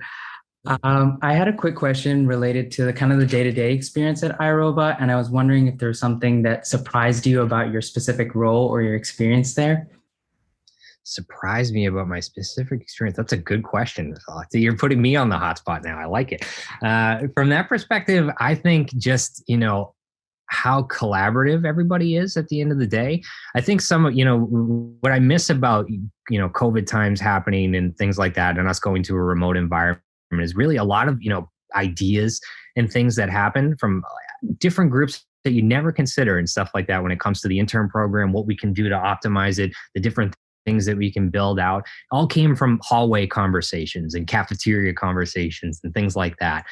I had a quick question related to the kind of the day-to-day experience at Irobot, and I was wondering if there's something that surprised you about your specific role or your experience there. Surprised me about my specific experience? That's a good question. So you're putting me on the hot spot now. I like it. From that perspective, I think just, how collaborative everybody is at the end of the day. I think some of, what I miss about, COVID times happening and things like that, and us going to a remote environment is really a lot of, ideas and things that happen from different groups that you never consider and stuff like that when it comes to the intern program, what we can do to optimize it, the different things that we can build out, all came from hallway conversations and cafeteria conversations and things like that.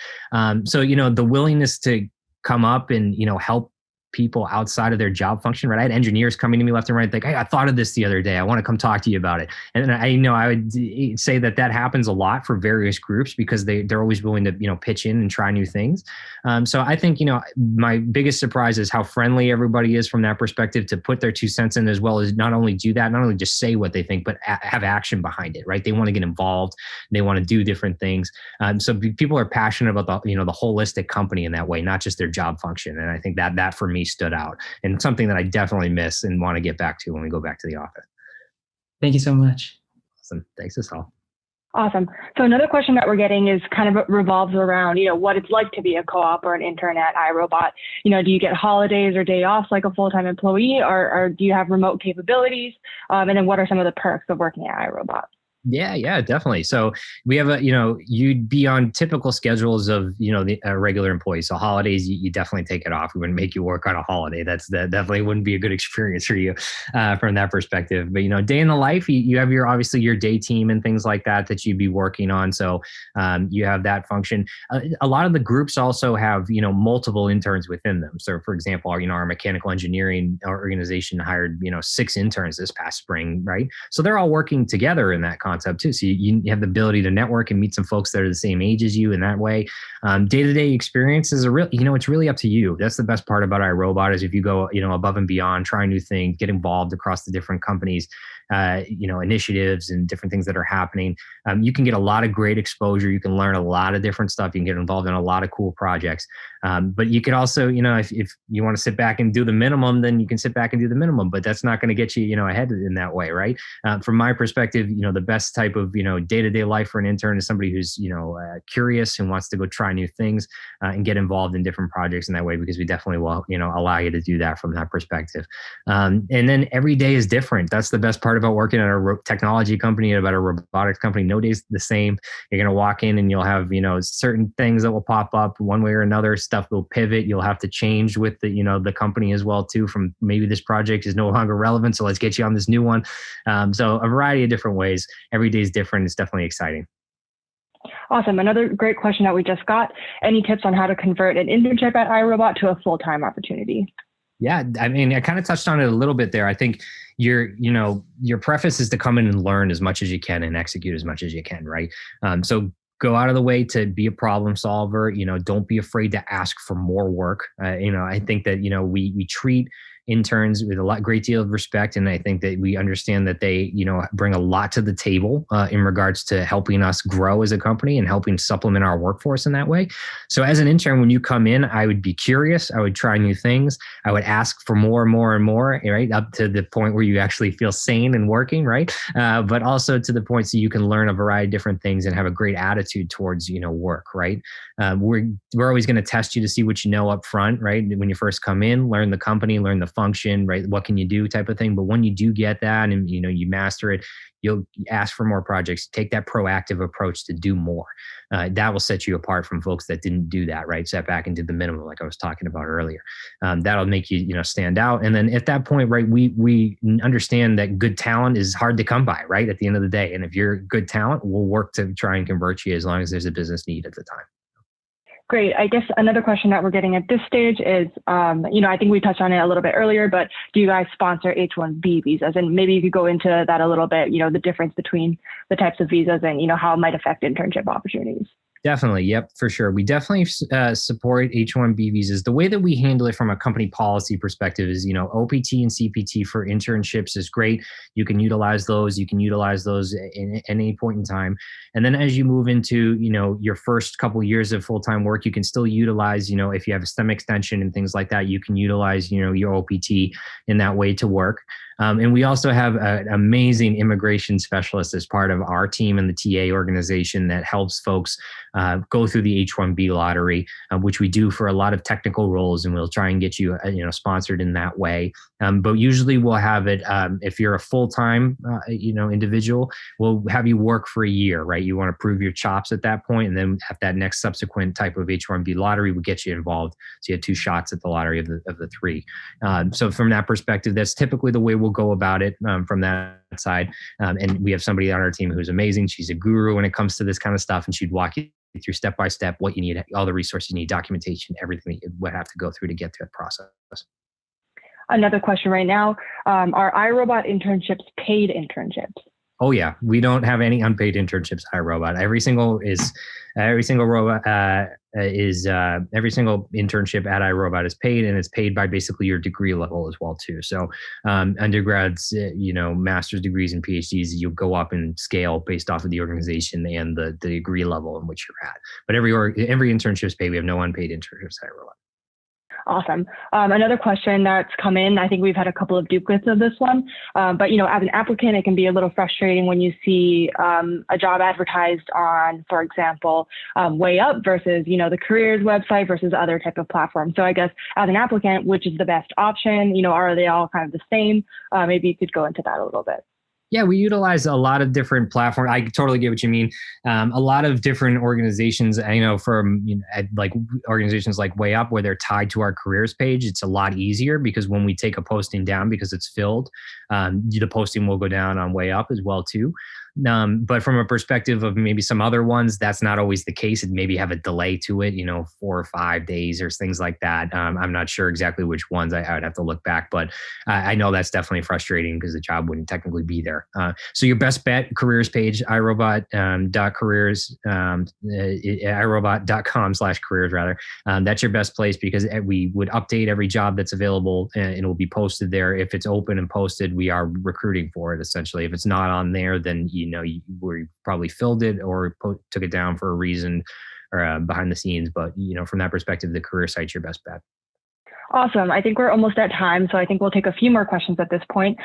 So, the willingness to come up and, help people outside of their job function, right? I had engineers coming to me left and right, like, hey, I thought of this the other day. I want to come talk to you about it. And I would say that happens a lot for various groups because they're always willing to, pitch in and try new things. So I think, my biggest surprise is how friendly everybody is from that perspective to put their 2 cents in, as well as not only do that, not only just say what they think, but have action behind it, right? They want to get involved. They want to do different things. So people are passionate about the holistic company in that way, not just their job function. And I think that for me stood out and something that I definitely miss and want to get back to when we go back to the office. Thank you so much. Awesome. Thanks, Asal. Awesome. So another question that we're getting is kind of revolves around, what it's like to be a co-op or an intern at Irobot. Do you get holidays or day offs like a full-time employee, or do you have remote capabilities? And then what are some of the perks of working at Irobot? Yeah, definitely. So we have you'd be on typical schedules of, the regular employees. So holidays, you definitely take it off. We wouldn't make you work on a holiday. That definitely wouldn't be a good experience for you from that perspective. But, day in the life, you have obviously your day team and things like that you'd be working on. So you have that function. A lot of the groups also have, multiple interns within them. So for example, our mechanical engineering organization hired, 6 interns this past spring, right? So they're all working together in that concept too. So you have the ability to network and meet some folks that are the same age as you in that way. Day-to-day experience is it's really up to you. That's the best part about Irobot is if you go, above and beyond, try new things, get involved across the different companies, initiatives and different things that are happening. You can get a lot of great exposure. You can learn a lot of different stuff. You can get involved in a lot of cool projects. But you could also, if you want to sit back and do the minimum, then you can sit back and do the minimum, but that's not going to get you, ahead in that way, right? From my perspective, the best type of, day-to-day life for an intern is somebody who's, curious and wants to go try new things and get involved in different projects in that way, because we definitely will, allow you to do that from that perspective. And then every day is different. That's the best part about working at a technology company, about a robotics company. No day's the same. You're going to walk in and you'll have, certain things that will pop up one way or another. Stuff will pivot. You'll have to change with the, the company as well too, from maybe this project is no longer relevant, so let's get you on this new one. So a variety of different ways. Every day is different. It's definitely exciting. Awesome. Another great question that we just got. Any tips on how to convert an internship at Irobot to a full-time opportunity? Yeah, I mean, I kind of touched on it a little bit there. I think your preface is to come in and learn as much as you can and execute as much as you can, right? So go out of the way to be a problem solver. Don't be afraid to ask for more work. I think that, we treat interns with a great deal of respect. And I think that we understand that they, bring a lot to the table in regards to helping us grow as a company and helping supplement our workforce in that way. So as an intern, when you come in, I would be curious. I would try new things. I would ask for more and more and more, right? Up to the point where you actually feel sane and working, right? But also to the point so you can learn a variety of different things and have a great attitude towards, work, right? We're always going to test you to see what you know up front, right? When you first come in, learn the company, learn the function, right? What can you do type of thing. But when you do get that and, you master it, you'll ask for more projects, take that proactive approach to do more. That will set you apart from folks that didn't do that, right? Sat back and did the minimum, like I was talking about earlier. That'll make you, stand out. And then at that point, right, we understand that good talent is hard to come by, right? At the end of the day. And if you're good talent, we'll work to try and convert you as long as there's a business need at the time. Great. I guess another question that we're getting at this stage is, I think we touched on it a little bit earlier, but do you guys sponsor H-1B visas? And maybe you could go into that a little bit, the difference between the types of visas and, how it might affect internship opportunities. Definitely. Yep, for sure. We definitely support H-1B visas. The way that we handle it from a company policy perspective is, OPT and CPT for internships is great. You can utilize those. You can utilize those in any point in time. And then as you move into, your first couple of years of full-time work, you can still utilize, if you have a STEM extension and things like that, you can utilize, your OPT in that way to work. And we also have an amazing immigration specialist as part of our team and the TA organization that helps folks go through the H-1B lottery, which we do for a lot of technical roles, and we'll try and get you, sponsored in that way. But usually we'll have it, if you're a full-time, individual, we'll have you work for a year, right? You want to prove your chops at that point, and then at that next subsequent type of H-1B lottery, we'll get you involved. So you have 2 shots at the lottery of the 3. So from that perspective, that's typically the way we'll go about it from that side. And we have somebody on our team who's amazing. She's a guru when it comes to this kind of stuff, and she'd walk you through step by step what you need, all the resources you need, documentation, everything that you would have to go through to get through that process. Another question right now, are Irobot internships paid internships? Oh yeah, we don't have any unpaid internships at Irobot. Every single internship at Irobot is paid, and it's paid by basically your degree level as well too. So undergrads, master's degrees and PhDs, you go up in scale based off of the organization and the degree level in which you're at. But every internship is paid. We have no unpaid internships at Irobot. Awesome. Another question that's come in, I think we've had a couple of duplicates of this one, but as an applicant, it can be a little frustrating when you see a job advertised on, for example, Way Up versus, the careers website versus other type of platforms. So I guess as an applicant, which is the best option? Are they all kind of the same? Maybe you could go into that a little bit. Yeah, we utilize a lot of different platforms. I totally get what you mean. A lot of different organizations, like organizations like Way Up, where they're tied to our careers page, it's a lot easier because when we take a posting down because it's filled, the posting will go down on Way Up as well too. But from a perspective of maybe some other ones, that's not always the case. It maybe have a delay to it, 4 or 5 days or things like that. I'm not sure exactly which ones. I would have to look back, but I know that's definitely frustrating because the job wouldn't technically be there. So your best bet, careers page, irobot.careers, irobot.com/careers rather. That's your best place because we would update every job that's available and it will be posted there. If it's open and posted, we are recruiting for it essentially. If it's not on there, then we probably filled it or took it down for a reason or behind the scenes. But, from that perspective, the career site's your best bet. Awesome. I think we're almost at time, so I think we'll take a few more questions at this point.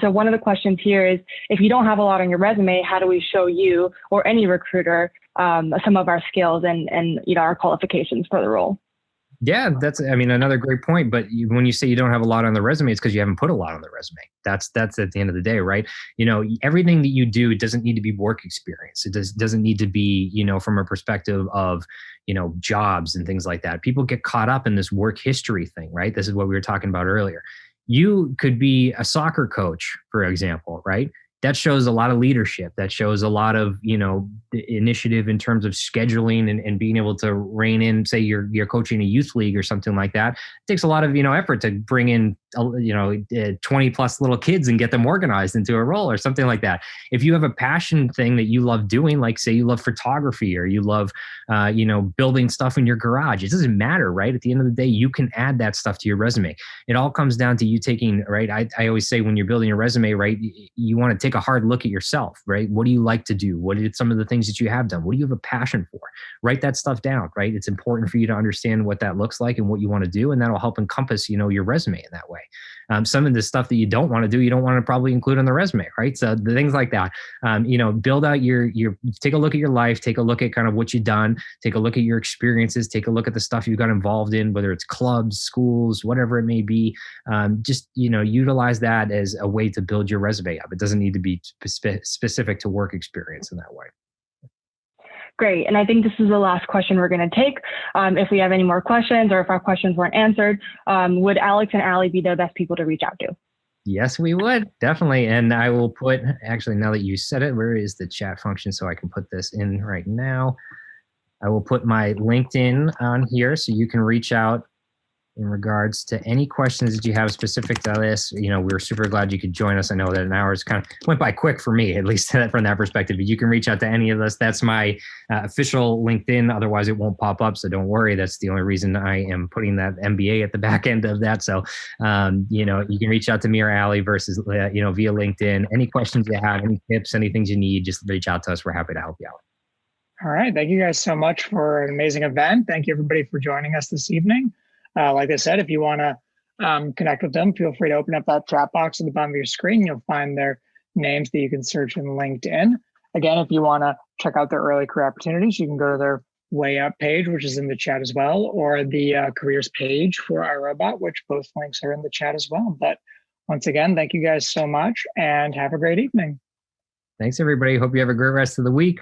So one of the questions here is, if you don't have a lot on your resume, how do we show you or any recruiter some of our skills and our qualifications for the role? Yeah, that's another great point. But when you say you don't have a lot on the resume, it's because you haven't put a lot on the resume. That's at the end of the day, right? Everything that you do, it doesn't need to be work experience. It doesn't need to be, from a perspective of, jobs and things like that. People get caught up in this work history thing, right? This is what we were talking about earlier. You could be a soccer coach, for example, right? That shows a lot of leadership. That shows a lot of, initiative in terms of scheduling and being able to rein in, say you're coaching a youth league or something like that. It takes a lot of, effort to bring in, 20 plus little kids and get them organized into a role or something like that. If you have a passion thing that you love doing, like say you love photography or you love, building stuff in your garage, it doesn't matter, right? At the end of the day, you can add that stuff to your resume. It all comes down to you taking, right? I always say when you're building your resume, right, you want to take a hard look at yourself, right? What do you like to do? What are some of the things that you have done? What do you have a passion for? Write that stuff down, right? It's important for you to understand what that looks like and what you want to do. And that'll help encompass, your resume in that way. Some of the stuff that you don't want to do, you don't want to probably include on the resume, right? So the things like that, build out your, take a look at your life, take a look at kind of what you've done, take a look at your experiences, take a look at the stuff you've got involved in, whether it's clubs, schools, whatever it may be. Just, utilize that as a way to build your resume up. It doesn't need to be specific to work experience in that way. Great. And I think this is the last question we're going to take. If we have any more questions or if our questions weren't answered, would Alex and Allie be the best people to reach out to? Yes, we would. Definitely. And I will put, actually, now that you said it, where is the chat function so I can put this in right now? I will put my LinkedIn on here so you can reach out in regards to any questions that you have specific to this. We're super glad you could join us. I know that an hour kind of went by quick for me, at least from that perspective, but you can reach out to any of us. That's my official LinkedIn. Otherwise it won't pop up. So don't worry. That's the only reason I am putting that MBA at the back end of that. So, you can reach out to me or Allie versus, via LinkedIn. Any questions you have, any tips, anything you need, just reach out to us. We're happy to help you out. All right. Thank you guys so much for an amazing event. Thank you everybody for joining us this evening. Like I said, if you want to connect with them, feel free to open up that chat box at the bottom of your screen. You'll find their names that you can search in LinkedIn. Again, if you want to check out their early career opportunities, you can go to their Way Up page, which is in the chat as well, or the careers page for Irobot, which both links are in the chat as well. But once again, thank you guys so much and have a great evening. Thanks, everybody. Hope you have a great rest of the week.